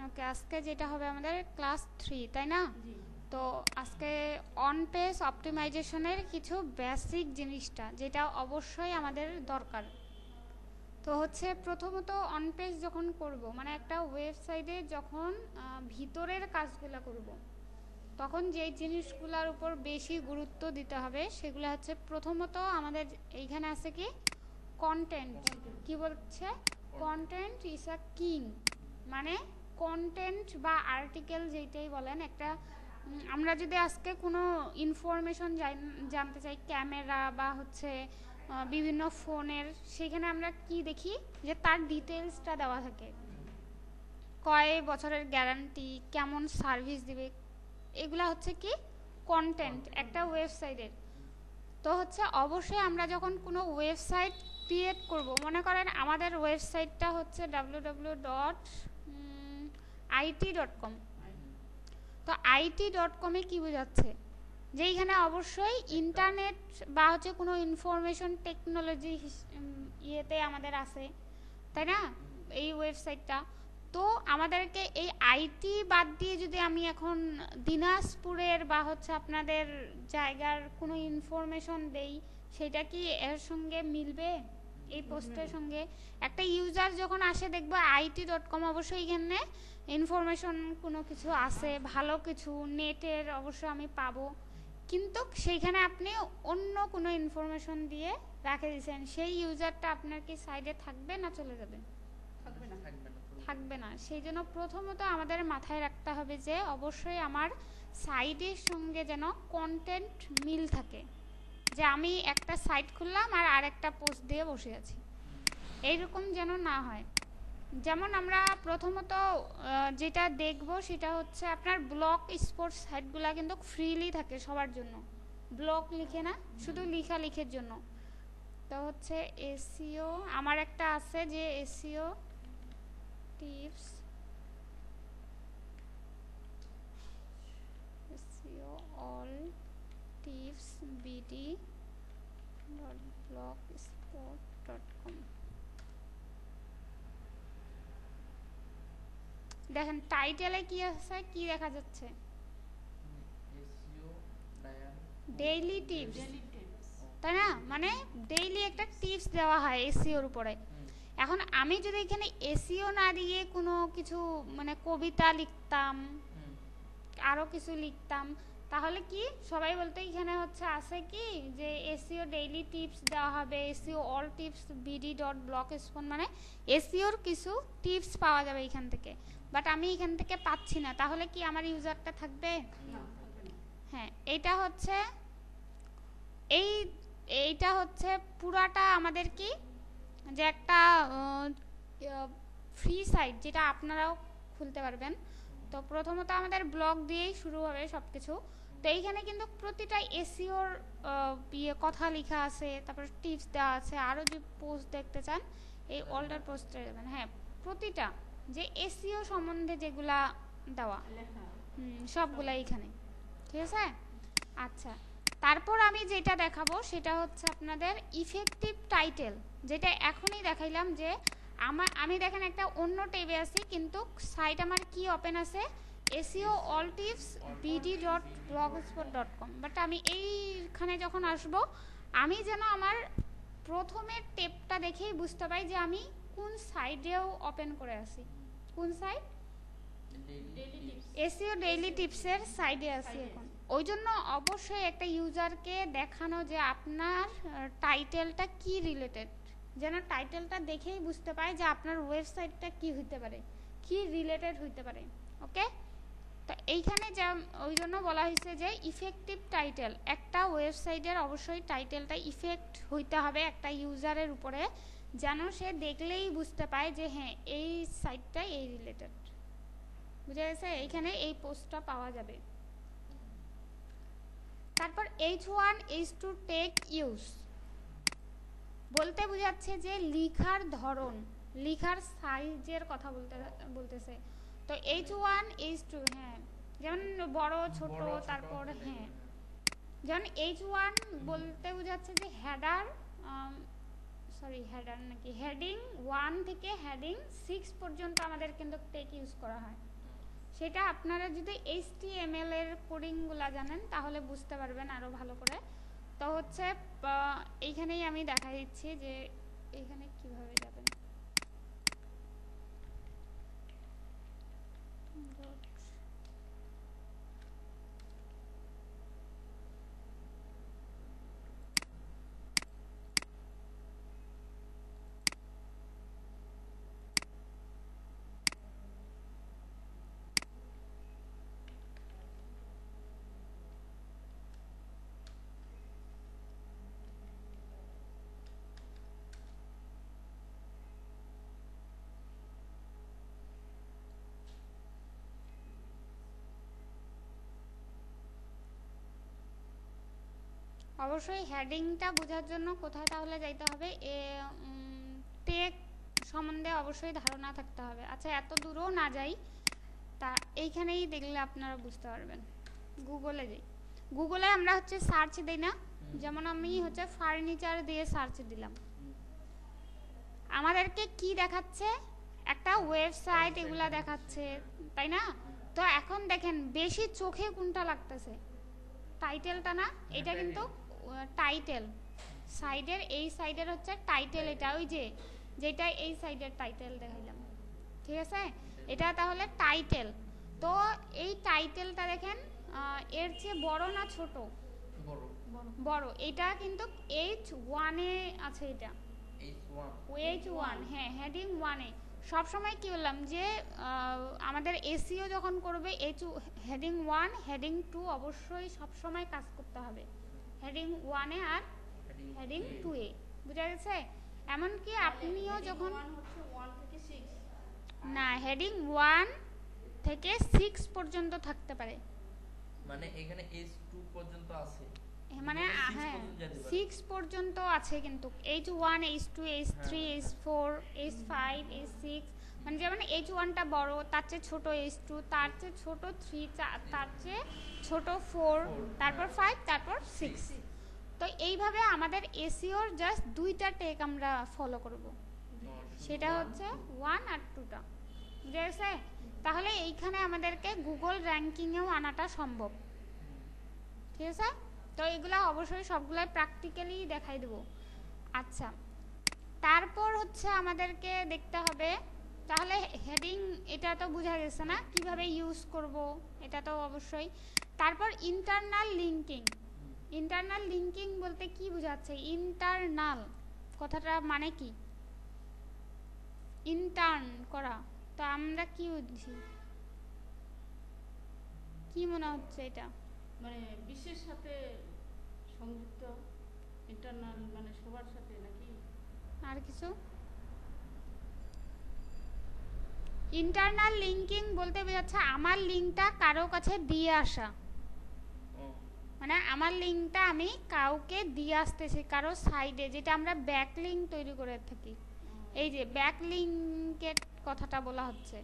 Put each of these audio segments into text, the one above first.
ওকে, আজকে যেটা হবে আমাদের ক্লাস 3, তাই না? তো আজকে অন পেজ অপটিমাইজেশনের কিছু বেসিক জিনিসটা যেটা অবশ্যই আমাদের দরকার। তো হচ্ছে প্রথমত অন পেজ যখন করব, মানে একটা ওয়েবসাইটে যখন ভিতরের কাজগুলো করব, তখন যেই জিনিসগুলোর উপর বেশি গুরুত্ব দিতে হবে সেগুলো হচ্ছে প্রথমত আমাদের এইখানে আছে কি কন্টেন্ট। কি বলছে? কন্টেন্ট ইজ আ কিং, মানে কন্টেন্ট বা আর্টিকেল যেটাই বলেন, একটা আমরা যদি আজকে কোনো ইনফরমেশন জানতে চাই, ক্যামেরা বা হচ্ছে বিভিন্ন ফোনের, সেখানে আমরা কি দেখি যে তার ডিটেলসটা দেওয়া থাকে, কয় বছরের গ্যারান্টি, কেমন সার্ভিস দিবে, এগুলা হচ্ছে কি কন্টেন্ট একটা ওয়েবসাইটের। তো হচ্ছে অবশ্যই আমরা যখন কোনো ওয়েবসাইট ক্রিয়েট করব, মনে করেন আমাদের ওয়েবসাইটটা হচ্ছে www.it.com। তো it.com-এ কি বোঝাচ্ছে? যে এইখানে অবশ্যই ইন্টারনেট বা হচ্ছে কোনো ইনফরমেশন টেকনোলজি ইয়েতে আমাদের আছে, তাই না, এই ওয়েবসাইটটা। তো আমাদেরকে এই আইটি বাদ দিয়ে যদি আমি এখন দিনাজপুরের বা হচ্ছে আপনাদের জায়গার কোনো ইনফরমেশন দেই, সেটা কি এর সঙ্গে মিলবে? এই পোস্টের সঙ্গে একটা ইউজার যখন আসে দেখবে it.com, অবশ্যই এখানে ইনফরমেশন কোনো কিছু আছে, ভালো কিছু নেটের অবশ্যই আমি পাবো, কিন্তু সেইখানে আপনি অন্য কোনো ইনফরমেশন দিয়ে রাখে দিয়েছেন, সেই ইউজারটা আপনার কি সাইডে থাকবে না চলে যাবে? থাকবে না। সেই জন্য প্রথমত আমাদের মাথায় রাখতে হবে যে অবশ্যই আমার সাইটের সঙ্গে যেন কন্টেন্ট মিল থাকে, যে আমি একটা সাইট খুললাম আর আরেকটা পোস্ট দিয়ে বসে আছি, এইরকম যেন না হয়। যেমন আমরা প্রথমত যেটা দেখব সেটা হচ্ছে আপনার ব্লগ স্পোর্টস সাইটগুলো কিন্তু ফ্রিলি থাকে সবার জন্য, ব্লগ লিখে না, শুধু লিখের জন্য। তো হচ্ছে এসইও আমার একটা আছে যে SEO tips, SEO all tips bd.blogspot.com। দেখেন টাইটেলে কি আছে, কি দেখা যাচ্ছে? ডেইলি টিপস, তাই না? মানে ডেইলি একটা টিপস দেওয়া হয় এসইওর উপরে। এখন আমি যদি এখানে এসইও না দিয়ে কোনো কিছু মানে কবিতা লিখতাম, আরও কিছু লিখতাম, তাহলে কি সবাই বলতে এখানে হচ্ছে আছে কি যে এসইও ডেইলি টিপস দেওয়া হবে, এসইও অল টিপস bd.blogspot, মানে এসইওর কিছু টিপস পাওয়া যাবে এখান থেকে। বাট আমি এখান থেকে পাচ্ছি না, তাহলে কি আমার ইউজারটা থাকবে? হ্যাঁ, এইটা হচ্ছে পুরাটা আমাদের কি যে একটা ফ্রি সাইট যেটা আপনারাও খুলতে পারবেন। তো প্রথমত আমাদের ব্লগ দিয়েই শুরু হবে সব কিছু। তো এইখানে কিন্তু প্রতিটা এসইওর কথা লেখা আছে, তারপরে টিপস দেওয়া আছে, আরও যে পোস্ট দেখতে চান এই অল্টার পোস্টে যাবেন। হ্যাঁ, প্রতিটা যে এসইও সম্বন্ধে যেগুলা দেওয়া সবগুলা এইখানে, ঠিক আছে? আচ্ছা, তারপর আমি যেটা দেখাবো সেটা হচ্ছে আপনাদের ইফেক্টিভ টাইটেল, যেটা এখনই দেখাইলাম যে আমি দেখেন একটা অন্য ট্যাবে আছি, কিন্তু সাইট আমার কি ওপেন আছে, SEO all tips bd.blogspot.com। But আমি এইখানে যখন আসব, আমি যেন আমার প্রথমের ট্যাবটা দেখেই বুঝতে পাই যে আমি কোন সাইডেও ওপেন করে আছি। কোন সাইড? এসইও ডেইলি টিপসের সাইডে আছি এখন। ওই জন্য অবশ্যই একটা ইউজারকে দেখানো যে আপনার টাইটেলটা কি রিলেটেড, যেন টাইটেলটা দেখেই বুঝতে পায় যে আপনার ওয়েবসাইটটা কি হইতে পারে, কি রিলেটেড হইতে পারে। ওকে, তো এইখানে যা ওই জন্য বলা হয়েছে যে ইফেক্টিভ টাইটেল, একটা ওয়েবসাইটের অবশ্যই টাইটেলটা ইফেক্ট হইতে হবে একটা ইউজারের উপরে, যেন সে দেখলেই বুঝতে পায় যে হ্যাঁ এই সাইটটা এই রিলেটেড। বুঝা গেছে? এইখানে এই পোস্টটা পাওয়া যাবে। তারপর H1 H2 টেক ইউজ বলতে বোঝাচ্ছে যে লিখার ধরন, লিখার সাইজের কথা বলতেছে। তো H1 H2, হ্যাঁ, যেমন বড় ছোট, তারপর হ্যাঁ, যেমন H1 বলতে বোঝাচ্ছে যে হেডিং 1 থেকে হেডিং 6 পর্যন্ত আমাদের কিন্তু টেক ইউজ করা হয়। সেটা আপনারা যদি HTML এর কোডিংগুলো জানেন তাহলে বুঝতে পারবেন আরও ভালো করে। তো হচ্ছে এইখানেই আমি দেখা দিচ্ছি যে এইখানে কিভাবে যাবেন। অবশ্যই হেডিংটা বোঝার জন্য কোথায় তাহলে যাইতে হবে, টেক সম্বন্ধে অবশ্যই ধারণা থাকতে হবে। আচ্ছা, এত দূরও না যাই, তা এইখানেই দেখলে আপনারা বুঝতে পারবেন। গুগলে যাই, গুগলে আমরা হচ্ছে সার্চ দিই না, যেমন আমি হচ্ছে ফার্নিচার দিয়ে সার্চ দিলাম, আমাদেরকে কি দেখাচ্ছে, একটা ওয়েবসাইট এগুলা দেখাচ্ছে, তাই না? তো এখন দেখেন বেশি চোখে কোনটা লাগতেছে, টাইটেলটা না? এটা কিন্তু টাইটেল, সাইডের এই সাইডের হচ্ছে টাইটেল, এটা ওই যে যেটা এই সাইডের টাইটেল দেখাইলাম, ঠিক আছে? এটা তাহলে টাইটেল। তো এই টাইটেলটা দেখেন এর চেয়ে বড় না ছোট? বড়। এটা কিন্তু H1 এ আছে, এটা H1, হ্যাঁ, হেডিং 1 এ। সবসময় কি বললাম যে আমাদের এসইও যখন করবে হেডিং 1 হেডিং 2 অবশ্যই সবসময় কাজ করতে হবে, হেডিং 1 এ আর হেডিং 2 এ, বুঝা গেছে? এমনকি আপনিও যখন না, হেডিং 1 থেকে 6 পর্যন্ত থাকতে পারে, মানে এখানে H2 পর্যন্ত আছে, মানে হ্যাঁ 6 পর্যন্ত আছে, কিন্তু H1 H2 H3 H4 H5 H6, মানে যেমন H1টা বড়, তার চেয়ে ছোট H2, তার চেয়ে ছোট 3, তার চেয়ে ছোট 4, তারপর 5, তারপর 6। তো এইভাবে আমাদের এসইওর জাস্ট দুইটা টেক আমরা ফলো করব, সেটা হচ্ছে 1 আর 2টা, বুঝা গেছে? তাহলে এইখানে আমাদেরকে গুগল র্যাঙ্কিংয়েও আনাটা সম্ভব, ঠিক আছে? তো এগুলা অবশ্যই সবগুলাই প্র্যাকটিক্যালি দেখাই দেব। আচ্ছা, তারপর হচ্ছে আমাদেরকে দেখতে হবে, তাহলে হেডিং এটা তো বোঝা গেছে না কিভাবে ইউজ করব, এটা তো অবশ্যই। তারপর ইন্টারনাল লিঙ্কিং। ইন্টারনাল লিঙ্কিং বলতে কি বোঝাচ্ছে? ইন্টারনাল কথাটা মানে কি? ইন্টার্ন করা। তো আমরা কি বুঝি, কি মনে হচ্ছে এটা? মানে বিশ্বের সাথে সংযুক্ত, ইন্টারনাল মানে সবার সাথে, নাকি আর কিছু? ইন্টারনাল লিঙ্কিং বলতে বোঝাচ্ছে আমার লিঙ্কটা কারো কাছে দিয়ে আসা, মানে আমার লিঙ্কটা আমি কাউকে দিয়ে আসতেছি কারো সাইডে, যেটা আমরা ব্যাক লিঙ্ক তৈরি করে থাকি। এই যে ব্যাক লিঙ্কের কথাটা বলা হচ্ছে,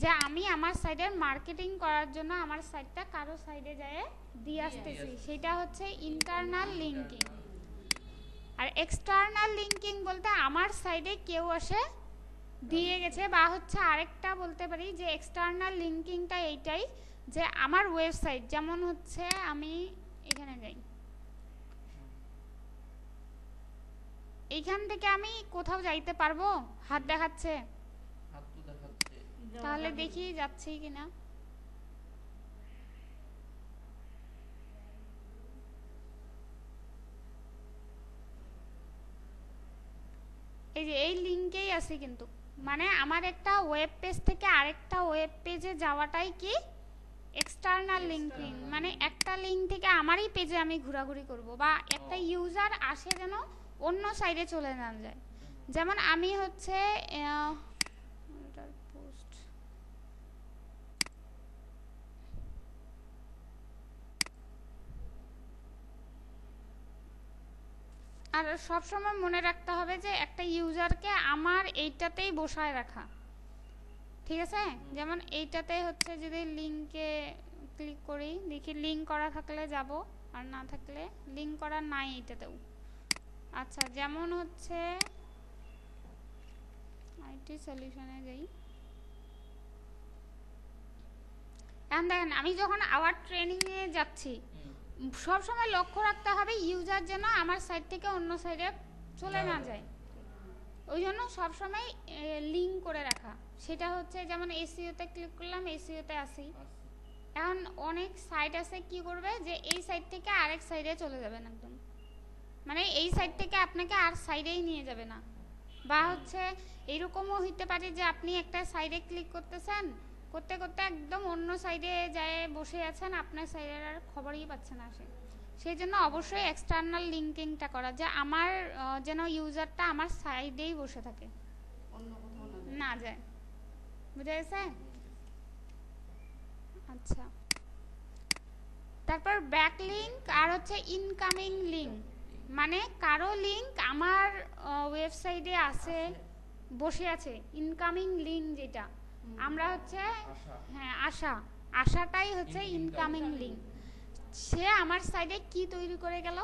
যে আমি আমার সাইডের মার্কেটিং করার জন্য আমার সাইটটা কারো সাইডে যায় দিয়ে আসতেছি, সেটা হচ্ছে ইন্টারনাল লিঙ্কিং। আর এক্সটার্নাল লিঙ্কিং বলতে আমার সাইডে কেউ আসে দিয়ে গেছে, বা হচ্ছে আরেকটা বলতে পারি যে এক্সটার্নাল লিঙ্কিংটা এইটাই, যে আমার ওয়েবসাইট, যেমন হচ্ছে আমি এখানে যাই, এইখান থেকে আমি কোথাও যাইতে পারবো? হাত দেখাচ্ছে, তাহলে দেখি যাচ্ছি কিনা। এই যে এই লিঙ্কেই আছে, কিন্তু মানে আমার একটা ওয়েব পেজ থেকে আরেকটা ওয়েব পেজে যাওয়াটাই কি এক্সটার্নাল লিঙ্কিং, মানে একটা লিঙ্ক থেকে আমারই পেজে আমি ঘোরাঘুরি করব, বা একটা ইউজার আসে যেন অন্য সাইডে চলে না যায়। যেমন আমি হচ্ছে পোস্ট, আর সবসময় মনে রাখতে হবে যে একটা ইউজারকে আমার এইটাতেই বসায় রাখা, ঠিক আছে? যেমন এইটাতে হচ্ছে যদি লিঙ্কে ক্লিক করি, দেখি লিঙ্ক করা থাকলে যাব, আর না থাকলে লিঙ্ক করা নাই এইটাতেও। আচ্ছা, যেমন হচ্ছে আইটি সলিউশনে যাই, এখন দেখেন আমি যখন আওয়ার ট্রেনিংয়ে যাচ্ছি সব সময় লক্ষ্য রাখতে হবে ইউজার যেন আমার সাইট থেকে অন্য সাইডে চলে না যায়, ওই জন্য সবসময় লিঙ্ক করে রাখা। সেটা হচ্ছে যেমন এসইওতে ক্লিক করলাম, এসইওতে আসি। এখন অনেক সাইট আছে কি করবে যে এই সাইট থেকে আরেক সাইডে চলে যাবেন একদম, মানে এই সাইট থেকে আপনাকে আর সাইডেই নিয়ে যাবে না। বা হচ্ছে এরকমও হইতে পারে যে আপনি একটা সাইডে ক্লিক করতেছেন, করতে করতে একদম অন্য সাইডে যায় বসে আছেন, আপনার সাইডের আর খবরই পাচ্ছেন না। সেই জন্য অবশ্যই এক্সটার্নাল লিঙ্কিংটা করা, যে আমার যেন ইউজারটা আমার সাইডেই বসে থাকে, অন্য কোথাও না যায়। বুঝা গেছে? আচ্ছা, তারপর ব্যাক লিঙ্ক আর হচ্ছে ইনকামিং লিঙ্ক, মানে কারো লিঙ্ক আমার ওয়েবসাইটে আছে বসে আছে, ইনকামিং লিঙ্ক যেটা আমরা হচ্ছে হ্যাঁ আশাটাই হচ্ছে ইনকামিং লিঙ্ক। সে আমার সাইডে কি তৈরি করে গেল,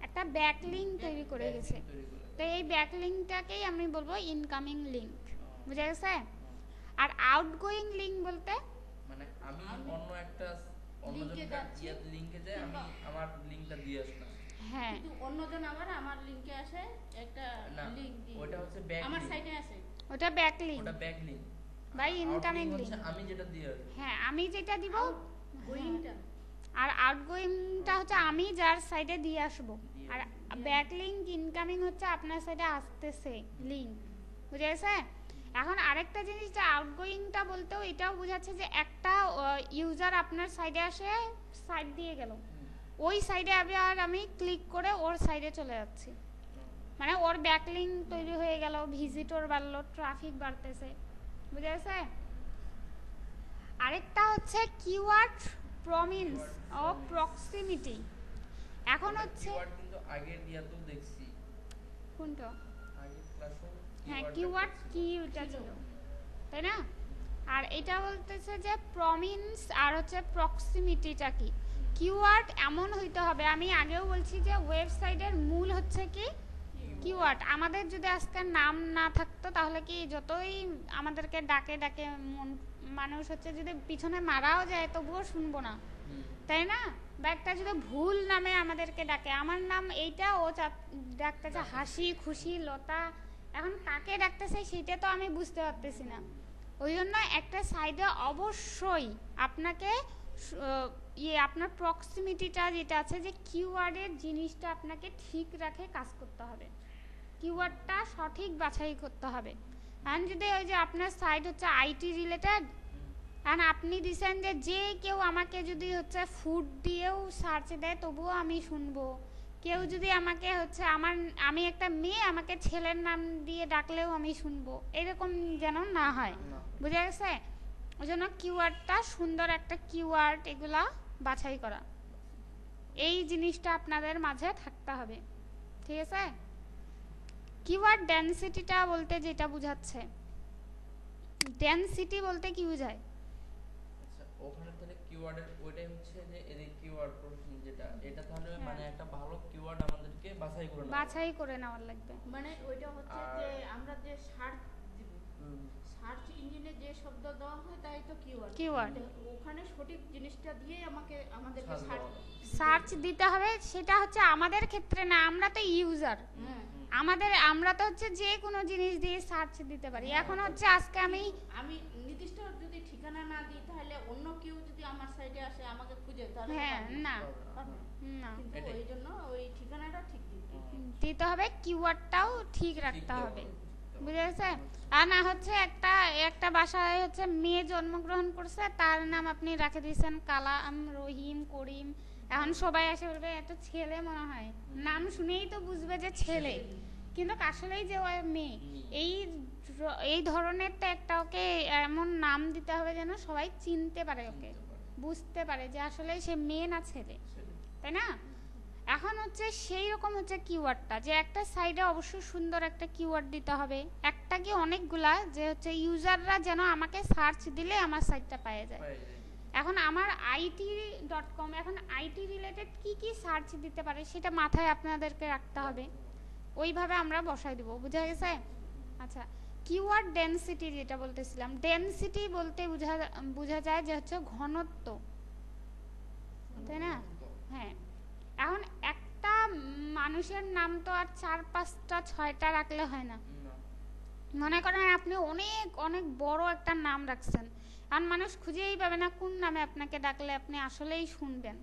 একটা ব্যাক লিঙ্ক তৈরি করে গেছে, তো এই ব্যাক লিঙ্কটাকেই আমি বলবো ইনকামিং লিঙ্ক। বুঝা গেছে? আর আউটগোয়িং লিঙ্ক বলতে মানে আমি অন্য একটা লিংকে যাই, আমি আমার লিংকটা দিয়ে আসলাম, হ্যাঁ, কিন্তু অন্যজন আবার আমার লিংকে আসে একটা লিংক দিয়ে, ওটা হচ্ছে ব্যাক আমার সাইটে আসে, ওটা ব্যাক লিঙ্ক, ওটা back link. By incoming link আমি যেটা দিয়ে আসব, হ্যাঁ আমি যেটা দিব, গোয়িংটা। আর আউটগোয়িংটা হচ্ছে আমি যার সাইডে দিয়ে আসব, আর ব্যাক লিঙ্ক ইনকামিং হচ্ছে আপনার সাইডে আসতেছে লিঙ্ক। বুঝা গেছে? এখন আরেকটা জিনিস, যে আউটগোয়িংটা বলতেও এটাও বোঝাচ্ছে যে একটা ইউজার আপনার সাইডে আসে সাইড দিয়ে গেল, ওই সাইডে আবার আমি ক্লিক করে ওর সাইডে চলে যাচ্ছি, মানে ওর ব্যাক লিঙ্ক তৈরি হয়ে গেল, ভিজিটর বাড়লো, ট্রাফিক বাড়তেছে। বুঝা গেছে? আরেকটা হচ্ছে কিওয়ার্ড প্রমিনেন্স ও প্রক্সিমিটি। এখন হচ্ছে কিওয়ার্ড কিন্তু আগের দিয়াতেও দেখছি, কোনটা? আগের ক্লাসে হ্যাঁ, কিওয়ার্ড কিটা ছিল, তাই না? আর এটা বলতেছে যে প্রমিনেন্স আর হচ্ছে প্রক্সিমিটিটা কি। কিওয়ার্ড এমন হইতে হবে, আমি আগেও বলছি যে ওয়েবসাইটের মূল হচ্ছে কি কিওয়ার্ড। আমাদের যদি আজকে নাম না থাকতো তাহলে কি যতই আমাদেরকে ডাকে ডাকে মানুষ হচ্ছে যদি পিছনে মারাও যায় তবুও শুনবো না, তাই না? বা একটা যদি ভুল নামে আমাদেরকে ডাকে, আমার নাম এইটা, ও ডাকতেছে হাসি খুশি লতা, এখন কাকে ডাকতেছে সেটা তো আমি বুঝতে পারতেছি না। ওই জন্য একটা সাইডে অবশ্যই আপনাকে আপনার প্রক্সিমিটিটা যেটা আছে, যে কিওয়ার্ডের জিনিসটা আপনাকে ঠিক রাখে কাজ করতে হবে, কিওয়ার্ডটা সঠিক বাছাই করতে হবে। এখন যদি ওই যে আপনার সাইট হচ্ছে আইটি রিলেটেড, কারণ আপনি দিচ্ছেন যে কেউ আমাকে যদি হচ্ছে ফুড দিয়েও সার্চ দেয় তবুও আমি শুনবো, কেউ যদি আমাকে হচ্ছে আমি একটা মেয়ে আমাকে ছেলের নাম দিয়ে ডাকলেও আমি শুনবো, এরকম যেন না হয়। বুঝা গেছে? ওই জন্য কিওয়ার্ডটা সুন্দর একটা কিওয়ার্ড এগুলা বাছাই করা, এই জিনিসটা আপনাদের মাঝে থাকতে হবে। ঠিক আছে? কিওয়ার্ড ডেনসিটিটা বলতে যেটা বোঝাচ্ছে, ডেনসিটি বলতে কি বোঝায়? আচ্ছা, ওখানে তাহলে কিওয়ার্ডের ওইটাই হচ্ছে যে এই কিওয়ার্ড প্রসেসিং যেটা, এটা তাহলে মানে একটা ভালো কিওয়ার্ড আমাদেরকে বাছাই করে নেওয়ার লাগবে। মানে ওইটা হচ্ছে যে আমরা যে সার্চ দিব, সার্চ ইঞ্জিনে যে শব্দ দেওয়া হয় তাই তো কিওয়ার্ড, ওখানে সঠিক জিনিসটা দিয়ে আমাদেরকে সার্চ দিতে হবে। সেটা হচ্ছে আমাদের ক্ষেত্রে না, আমরা তো ইউজার, আমরা তো হচ্ছে যে কোনো জিনিস দিয়ে সার্চ দিতে পারি। এখন হচ্ছে আজকে আমি নির্দিষ্ট যদি ঠিকানা না দিই তাহলে অন্য কেউ যদি আমার সাইডে আসে আমাকে খুঁজে, তাহলে হ্যাঁ না, কিন্তু ওই জন্য ওই ঠিকানাটা ঠিক দিতে হবে, কিওয়ার্ডটাও ঠিক রাখতে হবে। বুঝা গেছে? আর না হচ্ছে একটা বাসায় হচ্ছে মেয়ে জন্মগ্রহণ করছে, তার নাম আপনি রাখে দিয়েছেন কালাম, রহিম, করিম, এখন সবাই এসে বলবে এত ছেলে মনে হয়, নাম শুনেই তো বুঝবে যে ছেলে, কিন্তু আসলেই যে ওই মেয়ে। এই ধরনের তো একটা ওকে এমন নাম দিতে হবে যেন সবাই চিনতে পারে, ওকে বুঝতে পারে যে আসলে সে মেয়ে না ছেলে, তাই না? এখন হচ্ছে সেই রকম হচ্ছে কিওয়ার্ডটা, যে একটা সাইডে অবশ্যই সুন্দর একটা কিওয়ার্ড দিতে হবে, একটা কি অনেকগুলা, যে হচ্ছে ইউজাররা যেন আমাকে সার্চ দিলে আমার সাইটটা পেয়ে যায়। এখন আমার IT.com, এখন আইটি রিলেটেড কি কি সার্চ দিতে পারে সেটা মাথায় আপনাদেরকে রাখতে হবে, ওইভাবে আমরা বসাই দিব। বুঝা গেছে? আচ্ছা, কিওয়ার্ড ডেনসিটি যেটা বলতেছিলাম, ডেনসিটি বলতে বোঝা যায় যে হচ্ছে ঘনত্ব, তাই না? হ্যাঁ, এখন একটা মানুষের নাম তো আর 4-5টা 6টা রাখলে হয় না। মনে করেন আপনি অনেক অনেক বড় একটা নাম রাখছেন, আর মানুষ খুঁজেই পাবে না কোন নামে আপনাকে ডাকলে আপনি আসলেই শুনবেন,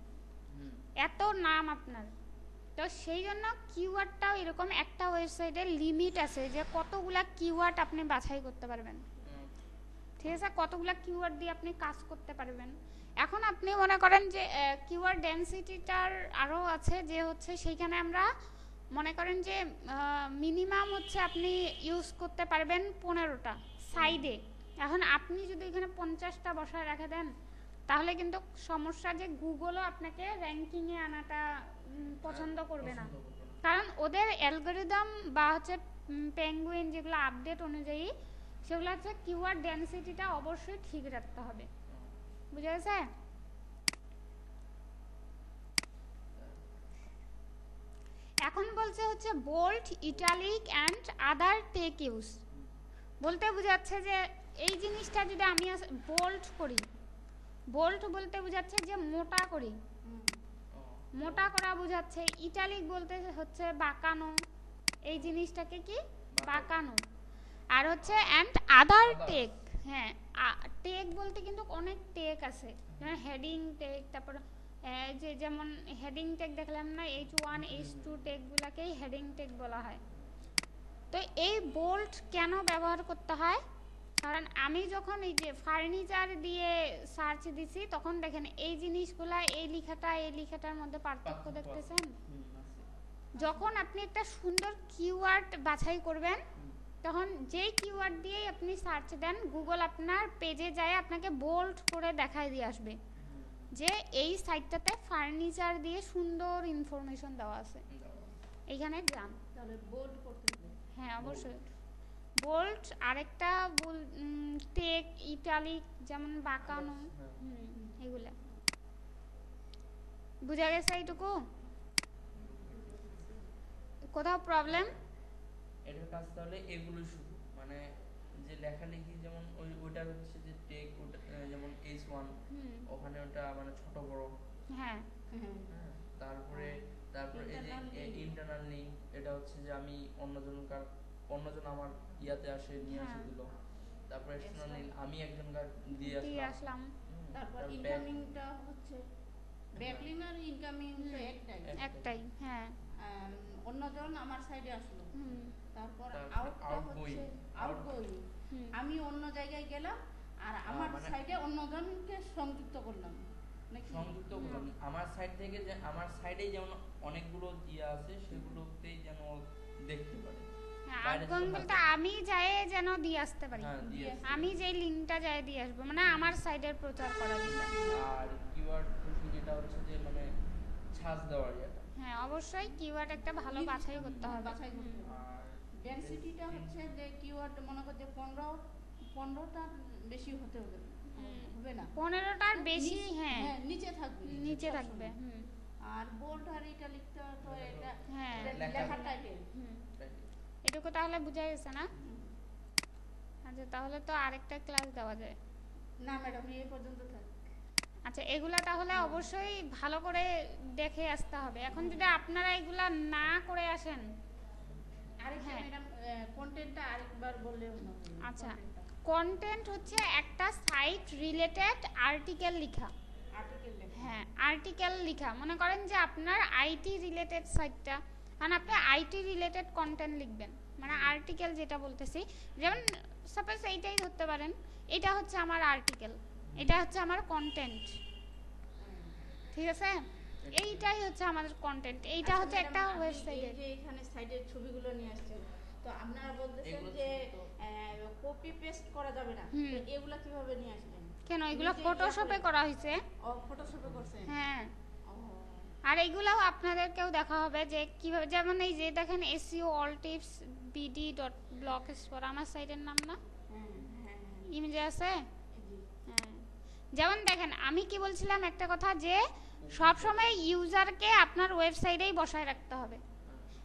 এত নাম আপনার। তো সেই জন্য কিওয়ার্ডটাও এরকম একটা ওয়েবসাইটের লিমিট আছে যে কতগুলা কিওয়ার্ড আপনি বাছাই করতে পারবেন, ঠিক আছে? কতগুলা কিওয়ার্ড দিয়ে আপনি কাজ করতে পারবেন। এখন আপনি মনে করেন যে কিওয়ার্ড ডেনসিটিটার আরও আছে, যে হচ্ছে সেইখানে আমরা মনে করেন যে মিনিমাম হচ্ছে আপনি ইউজ করতে পারবেন 15টা সাইডে। এখন আপনি যদি এখানে 50টা বসায় রেখে দেন তাহলে কিন্তু সমস্যা, যে গুগলও আপনাকে র্যাঙ্কিংয়ে আনাটা পছন্দ করবে না, কারণ ওদের অ্যালগরিদম বা হচ্ছে পেঙ্গুইন যেগুলো আপডেট অনুযায়ী সেগুলো হচ্ছে কিওয়ার্ড ডেনসিটিটা অবশ্যই ঠিক রাখতে হবে, বুঝা গেছে? এখন বলছে হচ্ছে bold, italic and other tech use. বলতে বোঝাচ্ছে যে এই জিনিসটা যদি আমি বোল্ড করি, বোল্ড বলতে বোঝাচ্ছে যে মোটা করি, মোটা করা বোঝাচ্ছে। ইটালিক বলতে হচ্ছে বাঁকানো, এই জিনিসটাকে কি বাঁকানো। আর হচ্ছে অ্যান্ড আদার টেক, হ্যাঁ টেক বলতে কিন্তু অনেক টেক আছে, যেমন হেডিং টেক, তারপর যে যেমন হেডিং টেক দেখলাম না, H1 H2 টেকগুলোকেই হেডিং টেক বলা হয়। তো এই বোল্ড কেন ব্যবহার করতে হয়? কারণ আমি যখন এই যে ফার্নিচার দিয়ে সার্চ দিছি তখন দেখেন এই জিনিসগুলা, এই লেখাটার মধ্যে পার্থক্য দেখতেছেন। যখন আপনি একটা সুন্দর কিওয়ার্ড বাছাই করবেন তখন যেই কিওয়ার্ড দিয়েই আপনি সার্চ দেন গুগল আপনার পেজে যায় আপনাকে বোল্ড করে দেখায় দিয়ে আসবে যে এই সাইটটাতে ফার্নিচার দিয়ে সুন্দর ইনফরমেশন দেওয়া আছে, এইখানে যান। তাহলে বোল্ড করতে হবে। হ্যাঁ অবশ্যই বোল্ড, আরেকটা টেক, ইটালিক যেমন বাঁকানো, এগুলা বুঝা গেছে? এইটুকু কোথাও প্রবলেম? এটার কাজ তাহলে এগুলো শুধু মানে যে লেখালেখি যেমন ওইটা হচ্ছে যে টেক, ওটা যেমন H1 ওখানে ওটা মানে ছোট বড়, হ্যাঁ তারপরে এই যে ইন্টারনাল লিংক, এটা হচ্ছে যে আমি অন্যজন আমার ইয়াতে আসে নিয়ে আসে দিল, তারপরে এক্সটার্নাল লিংক আমি একজনকার দিয়ে আসলাম, তারপর ইনকামিংটা হচ্ছে ব্যাকলিংক আর ইনকামিং তো একটাই, হ্যাঁ অন্যজন আমার সাইডে আসলো, তারপর আউটটা হচ্ছে আউটগোয়িং, আমি অন্য জায়গায় গেলাম আর আমার সাইডে অন্যজনকে সংযুক্ত করলাম, সংযুক্ত করলাম আমার সাইড থেকে, যে আমার সাইডে যেমন অনেকগুলো দিয়া আছে সেগুলোতেই যেন দেখতে পারে। বলতে আমি যাই যেন দিয়ে আসতে পারি, আমি যেই লিংকটা যাই দিয়ে আসবো, মানে আমার সাইডের প্রচার করা দিলাম। আর কিওয়ার্ড যেটা হচ্ছে যে মানে ছাঁচ দেওয়ার যেটা, হ্যাঁ অবশ্যই কিওয়ার্ড একটা ভালো বাছাই করতে হবে, বাছাই করতে হবে। আর ডেনসিটিটা হচ্ছে যে কিওয়ার্ড মনে করতে 15টা বেশি হতে হবে না, 15টার বেশি, হ্যাঁ নিচে থাকবে। আর বোল্ড আর ইটালিকটা তো এটা লেখার টাইপের, এটুকু তাহলে বুঝা গেছে না? আচ্ছা তাহলে তো আরেকটা ক্লাস দেওয়া যায় না ম্যাডাম, এই পর্যন্ত থাক। আচ্ছা এগুলা তাহলে অবশ্যই ভালো করে দেখে আসতে হবে। এখন যদি আপনারা এগুলা না করে আসেন, আরেকটা ম্যাডাম কন্টেন্টটা আরেকবার বললে হলো। আচ্ছা কন্টেন্ট হচ্ছে একটা সাইট রিলেটেড আর্টিকেল লেখা, হ্যাঁ আর্টিকেল লেখা। মনে করেন যে আপনার আইটি রিলেটেড সাইটটা, মানে আপনি আইটি রিলেটেড কন্টেন্ট লিখবেন, মানে আর্টিকেল যেটা বলতেছি, যেমন সাপোজ এইটাই ধরতে পারেন, এটা হচ্ছে আমার আর্টিকেল, এটা হচ্ছে আমার কন্টেন্ট, ঠিক আছে? এইটাই হচ্ছে আমাদের কন্টেন্ট, এইটা হচ্ছে একটা ওয়েবসাইটের। যে এখানে সাইডের ছবিগুলো নিয়ে আসছেন, তো আপনারা বলতেছেন যে কপি পেস্ট করা যাবে না, তো এগুলা কিভাবে নিয়ে আসবেন? কেন, এগুলো ফটোশপে করা হয়েছে। ও ফটোশপে করছেন? হ্যাঁ, আর এগুলাও আপনাদেরকেও দেখা হবে যে কিভাবে, যেমন এই যে দেখেন SEO all tips bd.blogspot আমার সাইটের নাম না, ইমেজে আছে। হ্যাঁ, যেমন দেখেন আমি কি বলছিলাম একটা কথা, যে সব সময় ইউজারকে আপনার ওয়েবসাইটেই বসায় রাখতে হবে।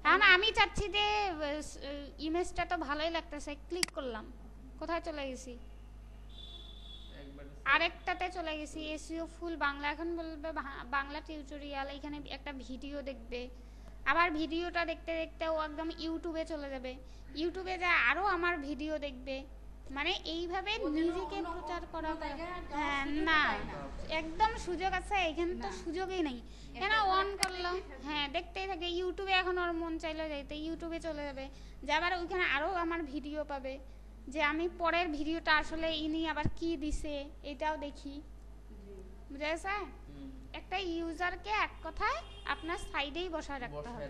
এখন আমি চাচ্ছি যে ইমেজটা তো ভালোই লাগতেছে, ক্লিক করলাম, কোথায় চলে গেছি, আরেকটাতে চলে গেছি, এসইও ফুল বাংলা। এখন বলবে বাংলা টিউটোরিয়াল, এখানে একটা ভিডিও দেখবে, আবার ভিডিওটা দেখতে দেখতে ও একদম ইউটিউবে চলে যাবে, ইউটিউবে যা আরো আমার ভিডিও দেখবে, মানে এইভাবে নিজেকে প্রচার করা। হ্যাঁ না, একদম সুযোগ আছে এখানে, তো সুযোগই নেই। কেন অন করলো, হ্যাঁ দেখতেই থাকে, ইউটিউবে এখন ওর মন চাইলে যাইতে ইউটিউবে চলে যাবে, যাবার ওইখানে আরো আমার ভিডিও পাবে, যে আমি পরের ভিডিওটা আসলে ইনি আবার কি দিছে এটাও দেখি, বুঝা গেছে? একটা ইউজারকে এক কথায় আপনার সাইডেই বসায় রাখতে হবে,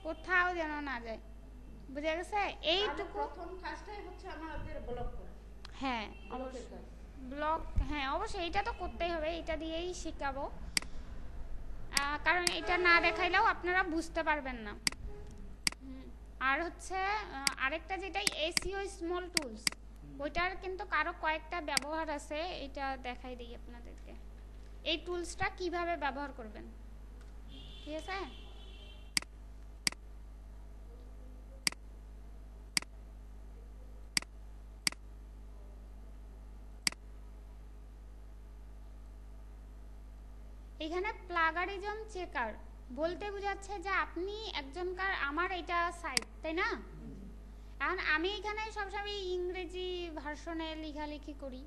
কোথাও যেন না যায়, বুঝা গেছে? এইটুকু প্রথম কাজটাই হচ্ছে আমাদের ব্লগ করা। হ্যাঁ অবশ্যই ব্লগ, হ্যাঁ অবশ্যই এটা তো করতেই হবে, এটা দিয়েই শেখাবো, কারণ এটা না দেখাইলেও আপনারা বুঝতে পারবেন না। আর হচ্ছে আরেকটা যেটা এসইও স্মল টুলস, ওইটার কিন্তু কারো কয়েকটা ব্যবহার আছে, এটা দেখাই দিই আপনাদেরকে, এই টুলসটা কিভাবে ব্যবহার করবেন, ঠিক আছে? এখানে প্লাগারিজম চেকার বলতে বোঝাচ্ছে যে আপনি একজনকার, আমার এটা সাইট, তাই না? এখন আমি এখানে সবসময় ইংরেজি ভার্সনে লেখালেখি করি,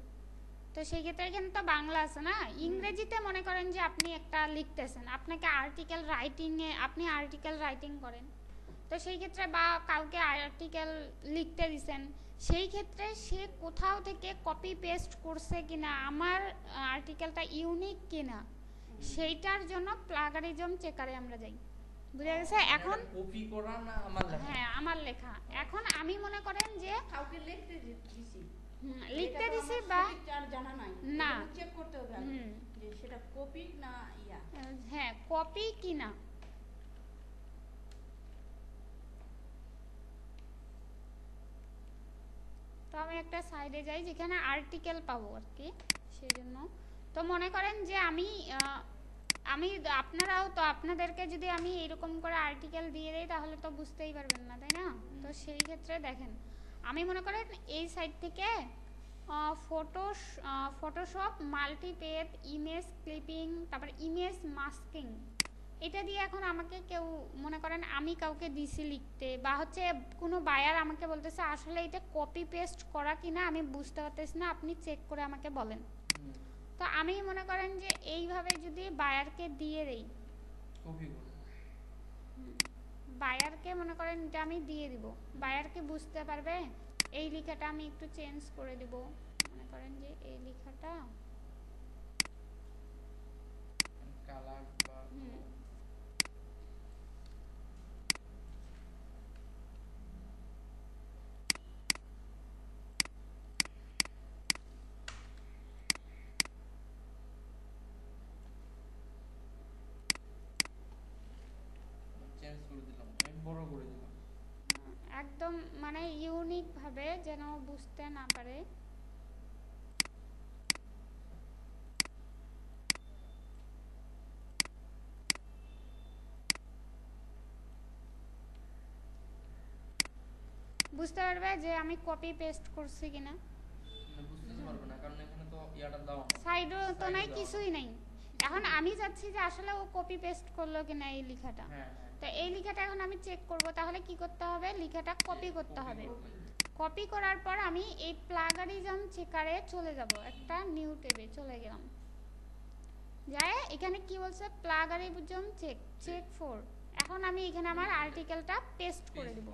তো সেই ক্ষেত্রে এখানে তো বাংলা আছে না, ইংরেজিতে মনে করেন যে আপনি একটা লিখতেছেন, আপনাকে আর্টিকেল রাইটিংয়ে, আপনি আর্টিকেল রাইটিং করেন, তো সেই ক্ষেত্রে বা কাউকে আর্টিকেল লিখতে দিছেন, সেই ক্ষেত্রে সে কোথাও থেকে কপি পেস্ট করছে কিনা, আমার আর্টিকেলটা ইউনিক কিনা, সেইটার জন্য প্লাগারিজম চেকারে আমরা যাই, বুঝা গেছে? এখন কপি করা না আমার লেখা, হ্যাঁ আমার লেখা, এখন আমি মনে করেন যে কাউকে লিখতে দিছি, লিখতে দিছি বা জানা নাই, না চেক করতে হবে যে সেটা কপি না ইয়া, হ্যাঁ কপি কিনা। তো আমি একটা সাইডে যাই যেখানে আর্টিকেল পাবো আর কি, সেই জন্য তো মনে করেন যে আমি আপনারাও তো, আপনাদেরকে যদি আমি এরকম করে আর্টিকেল দিয়ে দেই তাহলে তো বুঝতেই পারবেন না, তাই না? তো সেই ক্ষেত্রে দেখেন, আমি মনে করেন এই সাইড থেকে ফটোশপ মাল্টিপেজ ইমেজ ক্লিপিং, তারপর ইমেজ মাস্কিং, এটা দিয়ে এখন আমাকে কেউ মনে করেন আমি কাউকে দিছি লিখতে, বা হচ্ছে কোনো বায়ার আমাকে বলতেছে আসলে এটা কপি পেস্ট করা কিনা আমি বুঝতে পারতেছি না, আপনি চেক করে আমাকে বলেন, তো আমি মনে করেন যে এইভাবে যদি বায়ারকে দিয়ে দেই, বায়ারকে মনে করেন এটা আমি দিয়ে দিব, বায়ারকে বুঝতে পারবে এই লেখাটা আমি একটু চেঞ্জ করে দিব, মনে করেন যে এই লেখাটা কালার বা চেঞ্জ করে দিলাম, অনেক বড় করে দিলাম, একদম মানে ইউনিক ভাবে যেন বুঝতে না পারে, বুঝতে পারবে যে আমি কপি পেস্ট করছি কিনা, বুঝতে পারবে না কারণ এখানে তো ইয়াটা দাও না, সাইডও তো নাই, কিছুই নাই। এখন আমি চাচ্ছি যে আসলে ও কপি পেস্ট করলো কিনা এই লেখাটা, তো এই লেখাটা এখন আমি চেক করব, তাহলে কি করতে হবে, লেখাটা কপি করতে হবে, কপি করার পর আমি এই প্লাগারিজম চেকারে চলে যাব, একটা নিউ ট্যাবে চলে গেলাম, যায় এখানে কি বলছে প্লাগারিজম চেক ফর, এখন আমি এখানে আমার আর্টিকেলটা পেস্ট করে দিব,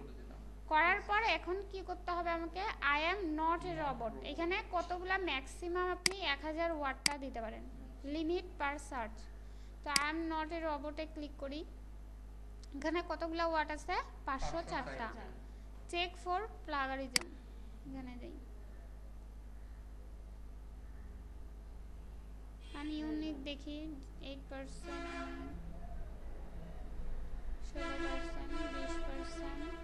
করার পর এখন কি করতে হবে আমাকে, I am not a robot, এখানে কতগুলা ম্যাক্সিমাম আপনি 1000 ওয়ার্ডটা দিতে পারেন, লিমিট পার সার্চ, তো আই এম নট এ রোবটে ক্লিক করি, এখানে কতগুলা ওয়ার্ড আছে, 504টা, চেক ফর প্লাগারিজম, এখানে যাই, আনইউনিক দেখি 8%, 16%, 20%,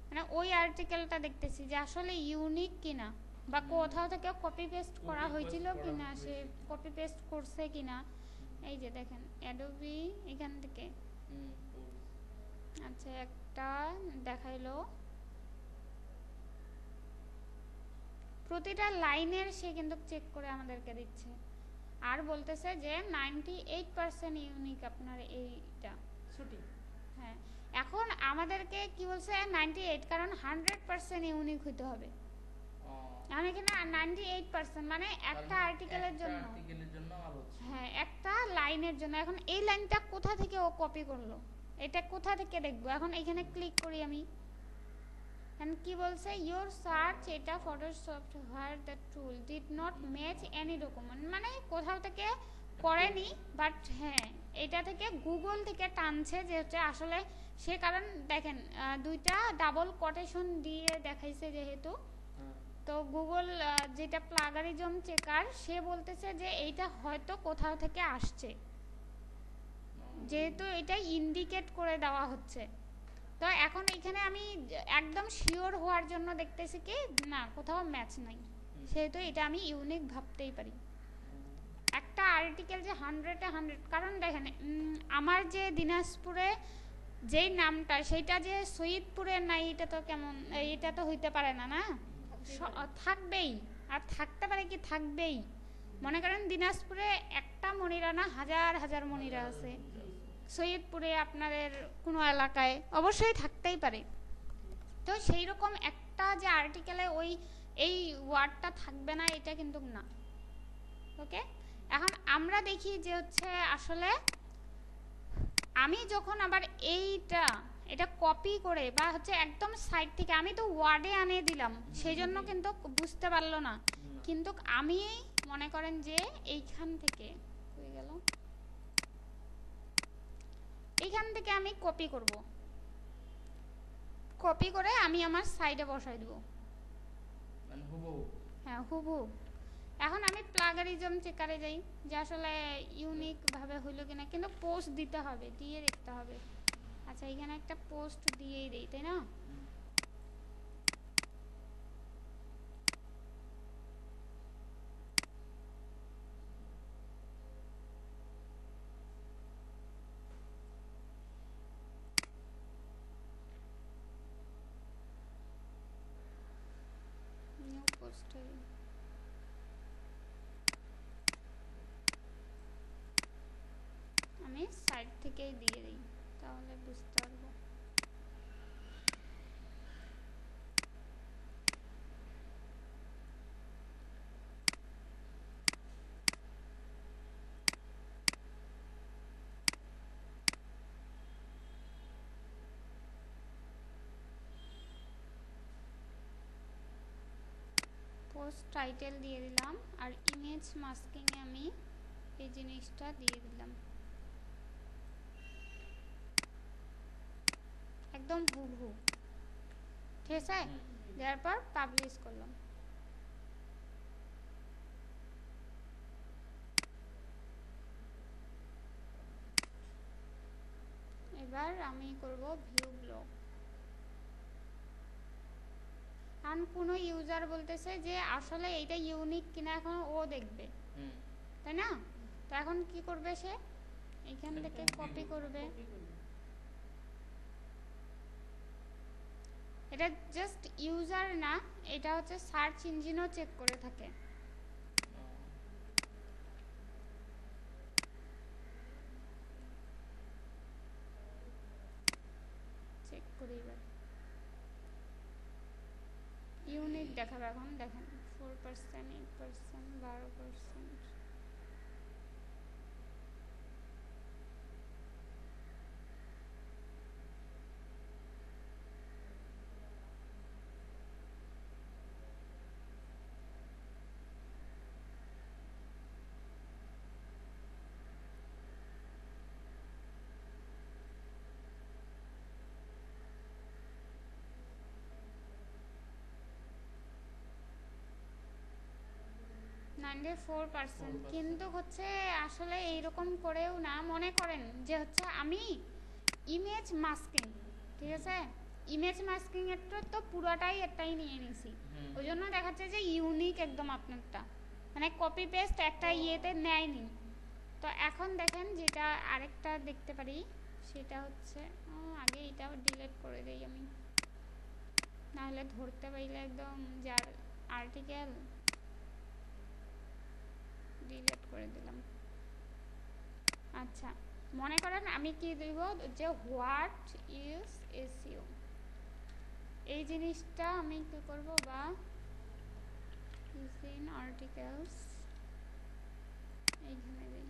মানে ওই আর্টিকেলটা দেখতেছি যে আসলে ইউনিক কিনা, বা কোথাও থেকে কপি পেস্ট করা হয়েছিল কিনা, সে কপি পেস্ট করছে কিনা, এই যে দেখেন অ্যাডোবি এখান থেকে আচ্ছা একটা দেখাইলো প্রতিটা লাইনের সে কিন্তু চেক করে আমাদেরকে দিচ্ছে আর বলতেছে যে 98% ইউনিক আপনার এইটা ছুটি। হ্যাঁ এখন আমাদেরকে কি বলছে 98 কারণ 100% ইউনিক হতে হবে এখন এখানে 98% মানে একটা আর্টিকেলের জন্য হ্যাঁ একটা লাইনের জন্য। এখন এই লাইনটা কোথা থেকে ও কপি করলো এটা কোথা থেকে দেখবো এখন এখানে ক্লিক করি আমি কি বলছে ইওর সার্চ এটা Photoshop where the tool did not match any document মানে কোথাও থেকে করেনি বাট হ্যাঁ এটা থেকে গুগল থেকে টানছে যে হচ্ছে আসলে সে কারণ দেখেন দুইটা ডাবল কোটেশন দিয়ে দেখাইছে যেহেতু তো গুগল যেটা প্লাগারিজম চেকার সে বলতেছে যে এইটা হয়তো কোথাও থেকে আসছে যেহেতু এটা ইন্ডিকেট করে দেওয়া হচ্ছে। তো এখন এখানে আমি একদম শিওর হওয়ার জন্য দেখতেছি কি না কোথাও ম্যাচ নাই সেহেতু এটা আমি ইউনিক ভাবতেই পারি। একটা আর্টিকেল যে 100-এ 100 কারণ দেখেন আমার যে দিনাজপুরে যেই নামটা সেটা যে সৈয়দপুরে নাই এটা তো কেমন এটা তো হইতে পারে না না থাকবেই আর থাকতে পারে কি থাকবেই মনে করেন দিনাজপুরে একটা মনিরা না হাজার হাজার মনিরা আছে সৈয়দপুরে আপনাদের কোনো এলাকায় অবশ্যই থাকতেই পারে। তো সেই রকম একটা যে আর্টিকেলে ওই এই ওয়ার্ডটা থাকবে না এটা কিন্তু না ওকে। এখন আমরা দেখি যে হচ্ছে আসলে আমি যখন আবার এটা কপি করে বা হচ্ছে একদম সাইড থেকে আমি তো ওয়ার্ডে আনিয়ে দিলাম সেই জন্য কিন্তু বুঝতে পারলো না কিন্তু আমি মনে করেন যে এইখান থেকে হয়ে গেল এইখান থেকে আমি কপি করব কপি করে আমি আমার সাইডে বসাই দেব মানে হুবহু হ্যাঁ হুবহু। এখন আমি প্লাগারিজম চেকারে যাই যে আসলে ইউনিক ভাবে হইলো কিনা কিন্তু পোস্ট দিতে হবে দিয়ে দেখতে হবে। আচ্ছা এখানে একটা পোস্ট দিয়েই দেই তাই না নিউ পোস্ট আমি সাইড থেকেই দিয়ে দিই তাহলে বুঝতে পারবো। পোস্ট টাইটেল দিয়ে দিলাম আর ইমেজ মাস্কিং এ আমি এই জিনিসটা দিয়ে দিলাম একদম হুবহু ঠিক আছে। দেওয়ার পর পাবলিশ করলাম। এবার আমি করব ভিউ ব্লগ কারণ কোনো ইউজার বলতেছে যে আসলে এইটা ইউনিক কিনা এখন ও দেখবে তাই না। তো এখন কি করবে সে এখান থেকে কপি করবে এটা জাস্ট ইউজার না এটা হচ্ছে সার্চ ইঞ্জিনও চেক করে থাকে। চেক করি এবার ইউনিক দেখাবে এখন দেখেন 4% 8% 12%। কিন্তু হচ্ছে আসলে এইরকম করেও না মনে করেন যে হচ্ছে আমি ইমেজ মাস্কিং ঠিক আছে ইমেজ মাস্কিং এর তো পুরোটাই একটাই নিয়ে নিছি ওই জন্য দেখাচ্ছে যে ইউনিক একদম আপনারটা মানে কপি পেস্ট একটা ইয়েতে নেয়নি তো এখন দেখেন যেটা আরেকটা দেখতে পারি সেটা হচ্ছে আগে এটা ডিলিট করে দেই আমি, নাহলে ধরতে পাইলে একদম যার আর্টিকেল ডিলিট করে দিলাম। আচ্ছা মনে করেন আমি কি দিব যে হোয়াট ইজ এসইও, এই জিনিসটা আমি কি করব, বা ইজ ইন আর্টিকেলস এইখানে দিই,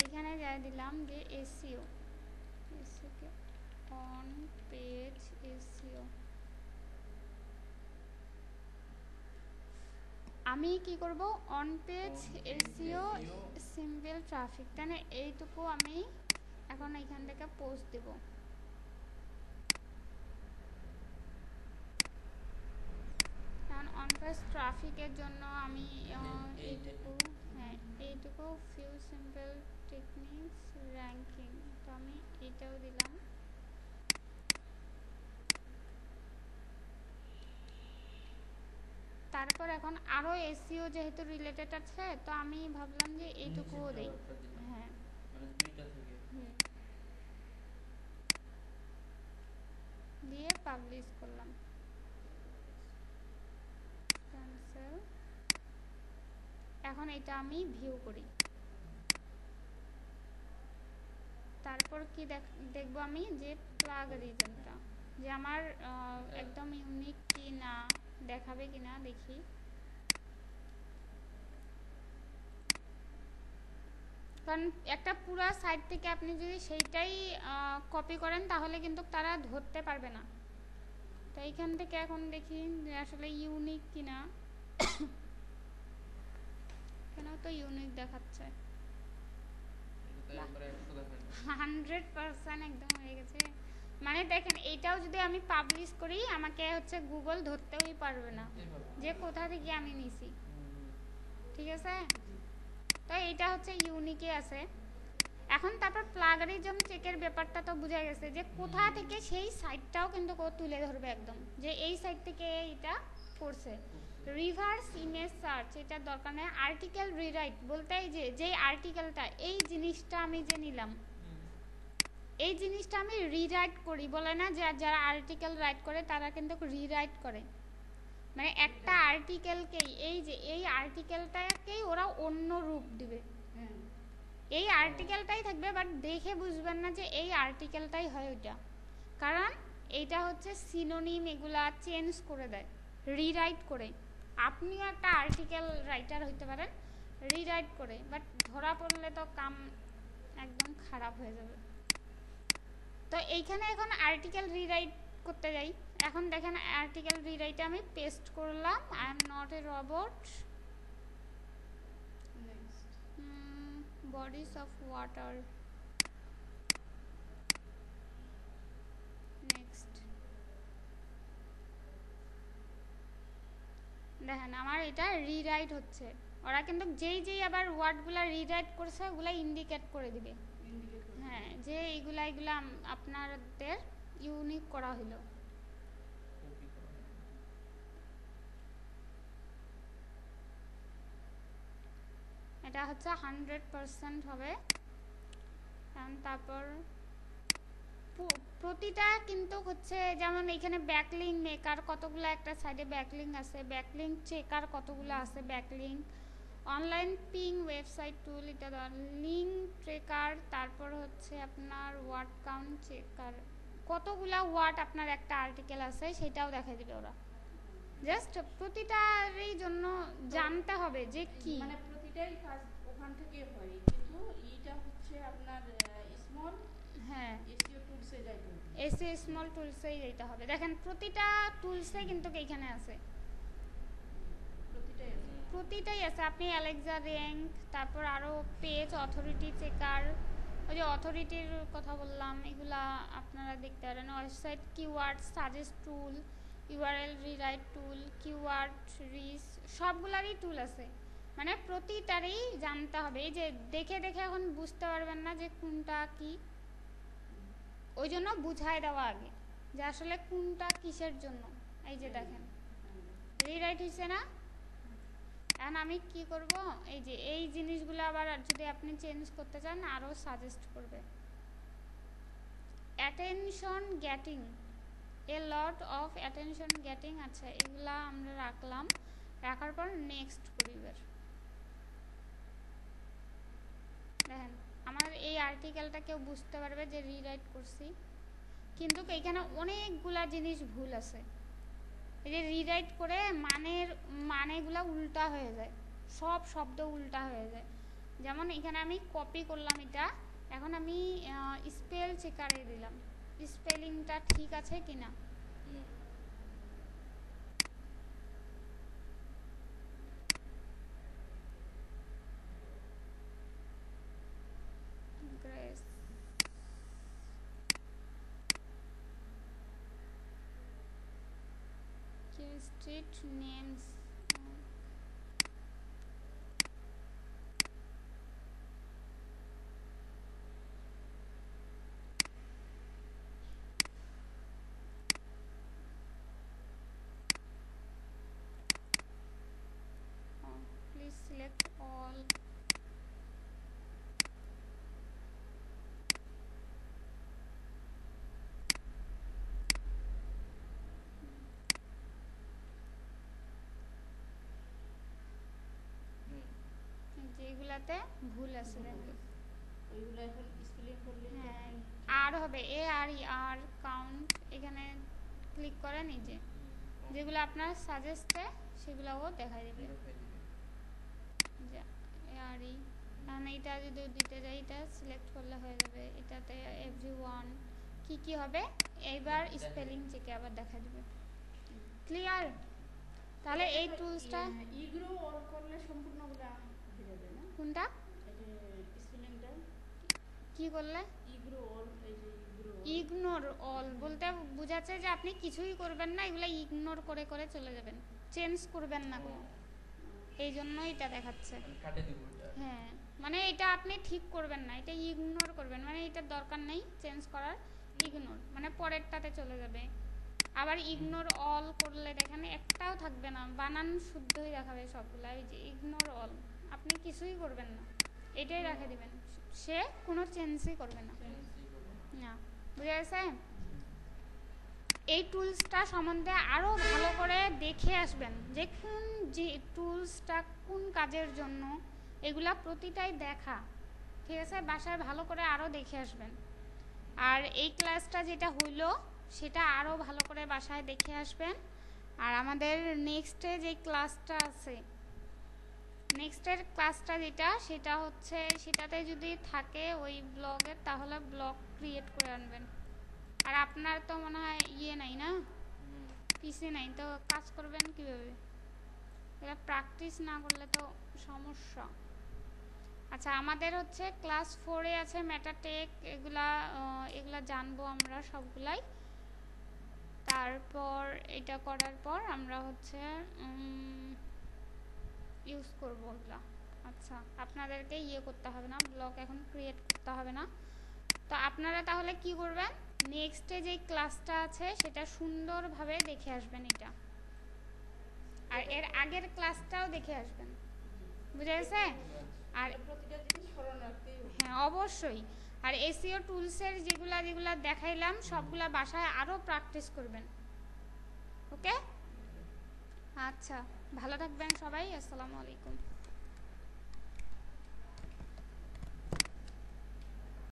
এখানে যাই দিলাম যে SEO, SEO on page SEO. আমি কি করব on page SEO simple traffic, তাহলে এইটুকু আমি এখন এখান থেকে পোস্ট দেব। কারণ অন পেজ ট্রাফিকের জন্য আমি এইটুকু, হ্যাঁ এইটুকু ফিউ সিম্পল টেকনিক্স র্যাঙ্কিং, তো আমি এটাও দিলাম। তারপর এখন আরো এসইও যেহেতু রিলেটেড আছে, তো আমি ভাবলাম যে এইটুকুও দেই, হ্যাঁ মানে দুইটা থেকে দিয়ে পাবলিশ করলাম, ক্যান্সেল। এখন এটা আমি ভিউ করি, তারপর কি দেখবো আমি যে প্লাগ রিজনটা যে আমার একদম ইউনিক কি না দেখাবে কিনা দেখি। কারণ একটা পুরো সাইট থেকে আপনি যদি সেইটাই কপি করেন তাহলে কিন্তু তারা ধরতে পারবে না। তো এইখান থেকে এখন দেখি যে আসলে ইউনিক কিনা, কেন তো ইউনিক দেখাচ্ছে 100% একদম হয়ে গেছে। মানে দেখেন এইটাও যদি আমি পাবলিশ করি আমাকে হচ্ছে গুগল ধরতেই পারবে না যে কোথা থেকে আমি নিছি, ঠিক আছে। তো এইটা হচ্ছে ইউনিকে আছে। এখন তারপর প্লাগারিজম চেকের ব্যাপারটা তো বোঝা গেছে যে কোথা থেকে, সেই সাইটটাও কিন্তু তুলে ধরবে একদম যে এই সাইট থেকে এটা করছে। রিভার্স ইমেজ সার্চ এটার দরকার নেই। আর্টিকেল রিরাইট বলতে এই যে যেই আর্টিকেলটা এই জিনিসটা আমি যে নিলাম, এই জিনিসটা আমি রিরাইট করি, বলে না যে যারা আর্টিকেল রাইট করে তারা কিন্তু রিরাইট করে, মানে একটা আর্টিকেলকেই এই যে এই আর্টিকেলটাকেই ওরা অন্য রূপ দিবে, এই আর্টিকেলটাই থাকবে বাট দেখে বুঝবেন না যে এই আর্টিকেলটাই হয় ওইটা, কারণ এইটা হচ্ছে সিনোনিম, এগুলা চেঞ্জ করে দেয় রিরাইট করে। আপনিও একটা আর্টিকেল রাইটার হইতে পারেন রিরাইট করে, বাট ধরা পড়লে তো কাম একদম খারাপ হয়ে যাবে। তো এইখানে এখন আর্টিকেল রিরাইট করতে যাই। এখন দেখেন আর্টিকেল রিরাইটে আমি পেস্ট করলাম I am not a robot, bodies of water, next। দেখেন আমার এটা রিরাইট হচ্ছে, ওরা কিন্তু যেই আবার ওয়ার্ডগুলা রিরাইট করছে ওগুলা ইন্ডিকেট করে দিবে, হ্যাঁ যে এইগুলা আপনাদের ইউনিক করা হলো। এটা হচ্ছে 100% হবে। তারপর প্রতিটা কিন্তু হচ্ছে যেমন এখানে ব্যাকলিঙ্ক মেকার কতগুলো, একটা সাইডে ব্যাকলিঙ্ক আছে, ব্যাকলিঙ্ক চেকার কতগুলো আছে, ব্যাকলিঙ্ক অনলাইন পিং ওয়েবসাইট টুল, এটা লিঙ্ক ট্রেকার, তারপর হচ্ছে আপনার ওয়ার্ড কাউন্ট চেকার, কতগুলা ওয়ার্ড আপনার একটা আর্টিকেল আছে সেটাও দেখাই দিবে ওরা। জাস্ট প্রতিটারই জন্য জানতে হবে যে কি, মানে প্রতিটাই কাজ ওখান থেকে হয়, কিন্তু এইটা হচ্ছে আপনার স্মল, হ্যাঁ এসইও টুলসে যাইতে হবে, এসইও স্মল টুলসেই যেতে হবে। দেখেন প্রতিটা টুলসে কিন্তু এইখানে আছে, প্রতিটাই আছে। আপনি অ্যালেক্সা র্যাঙ্ক, তারপর আরও পেজ অথরিটি চেকার, ওই যে অথরিটির কথা বললাম, এগুলা আপনারা দেখতে পারেন। ওয়েবসাইট কিওয়ার্ড সাজেস্ট টুল, ইউআরএল রিরাইট টুল, কিওয়ার্ড রিস, সবগুলারই টুল আছে। মানে প্রতিটারই জানতে হবে, এই যে দেখে এখন বুঝতে পারবেন না যে কোনটা কি, ওই জন্য বুঝায় দেওয়া আগে যে আসলে কোনটা কিসের জন্য। এই যে দেখেন রিরাইট হয়েছে না, এখন আমি কি করব, এই যে এই জিনিসগুলো আবার যদি আপনি চেঞ্জ করতে চান আরও সাজেস্ট করবে। Attention getting, A lot of attention getting, আচ্ছা এগুলা আমরা রাখলাম। রাখার পর নেক্সট করি। দেখেন আমার এই আর্টিকেলটা কেউ বুঝতে পারবে যে রিরাইট করছি, কিন্তু এখানে অনেকগুলা জিনিস ভুল আছে। এই যে রিরাইট করে মানেগুলা উল্টা হয়ে যায়, সব শব্দ উল্টা হয়ে যায়। যেমন এখানে আমি কপি করলাম এটা, এখন আমি স্পেল চেকারে দিলাম, স্পেলিংটা ঠিক আছে কিনা। Grace street names, please select all. যেগুলাতে ভুল আছে দেখো, ওইগুলো এখন স্পেলিং করলে হ্যাঁ আর হবে এ আর ই আর কাউন্ট, এখানে ক্লিক করে নিজে যেগুলো আপনার সাজেস্টে সেগুলোও দেখাই দেবে। এ আর ই, কারণ এটা যদি দিতে যাই এটা সিলেক্ট করলে হয়ে যাবে। এটাতে এভরিওয়ান কি কি হবে, এইবার স্পেলিং চেকে আবার দেখা দেবে। ক্লিয়ার? তাহলে এই টুলসটা ইগ্রো অল করলে সম্পূর্ণগুলো হয়ে যাবে না? কোনটা? এই যে স্পেলিংটা কি করলে? ইগ্রো অল, এই যে ইগনোর অল বলতে বোঝাচ্ছে যে আপনি কিছুই করবেন না, এগুলো ইগনোর করে করে চলে যাবেন, চেঞ্জ করবেন না কোনো। এই জন্য এটা দেখাচ্ছে। হ্যাঁ মানে এটা আপনি ঠিক করবেন না, এটা ইগনোর করবেন, মানে এটার দরকার নেই চেঞ্জ করার, ইগনোর মানে পরেরটাতে চলে যাবে। আবার ইগনোর অল করলে দেখেন একটাও থাকবে না, বানান শুদ্ধই দেখাবে সবগুলো। এই যে ইগনোর অল, আপনি কিছুই করবেন না, এটাই রেখে দিবেন, সে কোনো চেঞ্জই করবে না। না বুঝে গেছে? এই টুলসটা সম্বন্ধে আরও ভালো করে দেখে আসবেন যে কোন যে টুলসটা কোন কাজের জন্য, এগুলা প্রতিটাই দেখা, ঠিক আছে? বাসায় ভালো করে আরও দেখে আসবেন। আর এই ক্লাসটা যেটা হইলো সেটা আরও ভালো করে বাসায় দেখে আসবেন। আর আমাদের নেক্সটে যে ক্লাসটা আছে, নেক্সটের ক্লাসটা যেটা সেটা হচ্ছে, সেটাতে যদি থাকে ওই ব্লগের তাহলে ব্লগ ক্রিয়েট করে আনবেন। আর আপনার তো মনে হয় ইয়ে নাই না, পিসি নাই, তো কাজ করবেন কীভাবে? এটা প্র্যাকটিস না করলে তো সমস্যা। আচ্ছা আমাদের হচ্ছে ক্লাস 4-এ আছে মেটাটেক, এগুলা জানবো আমরা সবগুলাই। তারপর এটা করার পর আমরা হচ্ছে ইউজ করবো ওগুলা। আচ্ছা আপনাদেরকে ইয়ে করতে হবে না, ব্লগ এখন ক্রিয়েট করতে হবে না। তো আপনারা তাহলে কি করবেন, নেক্সটে যে ক্লাসটা আছে সেটা সুন্দরভাবে দেখে আসবেন এটা, আর এর আগের ক্লাসটাও দেখে আসবেন, বুঝা গেছে? আর প্রতিটা জিনিস স্মরণ রাখতেই হবে। হ্যাঁ অবশ্যই। আর এসইও টুলসের যেগুলা দেখাইলাম সবগুলা বাসায় আরও প্র্যাকটিস করবেন। ওকে, আচ্ছা ভালো থাকবেন সবাই, আসসালামু আলাইকুম।